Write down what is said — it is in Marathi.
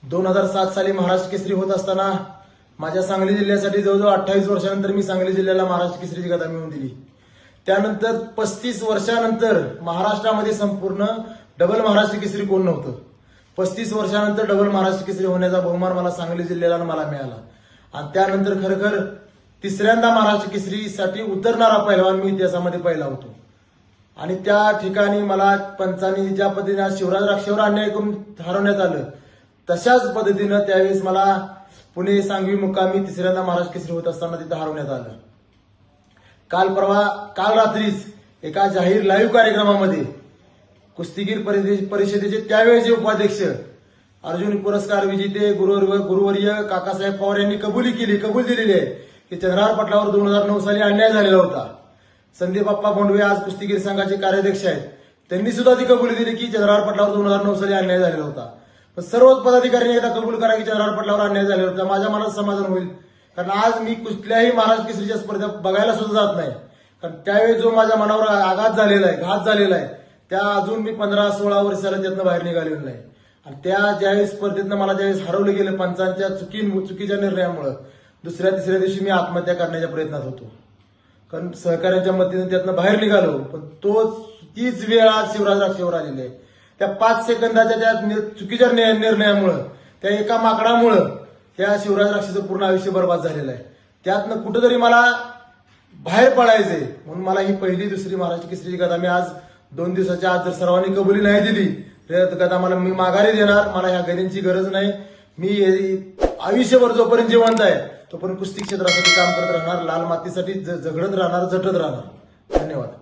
2007 साली महाराष्ट्र केसरी होत असताना माझ्या सांगली जिल्ह्यासाठी जवळजवळ 28 वर्षानंतर मी सांगली जिल्ह्याला महाराष्ट्र केसरीची गदा मिळवून दिली। त्यानंतर 35 वर्षानंतर महाराष्ट्रामध्ये संपूर्ण डबल महाराष्ट्र केसरी कोण नव्हतं। 35 वर्षानंतर डबल महाराष्ट्र केसरी होण्याचा बहुमान मला सांगली जिल्ह्याला मला मिळाला आणि त्यानंतर खरखर तिसऱ्यांदा महाराष्ट्र केसरीसाठी उतरणारा पहिलवान मी इतिहासामध्ये पहिला होतो। आणि त्या ठिकाणी मला पंचांनी ज्या पद्धतीने शिवराज राक्षेवर अन्याय करून हरवण्यात आलं तशाच पद्धतीनं त्यावेळेस मला पुणे सांगवी मुक्कामी तिसऱ्यांदा महाराष्ट्र केसरी होत असताना तिथं हरवण्यात आलं। काल रात्रीच एका जाहीर लाईव्ह कार्यक्रमामध्ये कुस्तीगीर परिषदेचे त्यावेळेचे उपाध्यक्ष अर्जुन पुरस्कार विजेते गुरुवर्य काकासाहेब पवार यांनी कबूल दिलेली आहे की चंद्रहार पाटलावर 2009 साली अन्याय झालेला होता। संदीप बाप्पा बोंडवे आज कुस्तीगीर संघाचे कार्याध्यक्ष आहेत, त्यांनी सुद्धा ती कबुली दिली की चंद्रहार पाटलावर 2009 साली अन्याय झालेला होता। पण सर्वच पदाधिकाऱ्यांनी एकदा कबूल करा की चंद्रहार पाटलावर अन्याय झालेला होता, माझ्या मनात समाधान होईल। कारण आज मी कुठल्याही महाराष्ट्र केसरीच्या स्पर्धा बघायला सुद्धा जात नाही, कारण त्यावेळी जो माझ्या मनावर आघात झालेला आहे, घात झालेला आहे, त्या अजून मी 15-16 वर्षाला त्यातनं बाहेर निघालेलो नाही। आणि त्या ज्यावेळेस स्पर्धेतनं मला ज्यावेळेस हरवलं गेलं पंचांच्या चुकीच्या निर्णयामुळे दुसऱ्या-तिसऱ्या दिवशी मी आत्महत्या करण्याच्या प्रयत्नात होतो, कारण सहकार्यांच्या मदतीने त्यातनं बाहेर निघालो। पण तीच वेळ आज शिवराज राक्षेवर आलेली आहे। त्या 5 सेकंदाच्या त्या चुकीच्या निर्णयामुळे त्या एका माकडामुळे त्या शिवराज राक्षेचं पूर्ण आयुष्य बर्बाद झालेलं आहे। त्यातनं कुठंतरी मला बाहेर पडायचंय म्हणून मला ही पहिली दुसरी महाराष्ट्र केसरीची गदा मी आज 2 दिवसाच्या आज जर सर्वांनी कबुली नाही दिली तर गदा मी माघारी देणार। मला ह्या गदांची गरज नाही। मी आयुष्यभर जोपर्यंत जिवंत आहे तोपर्यंत कुस्ती क्षेत्रासाठी काम करत राहणार, लाल मातीसाठी झगडत राहणार, झटत राहणार। धन्यवाद।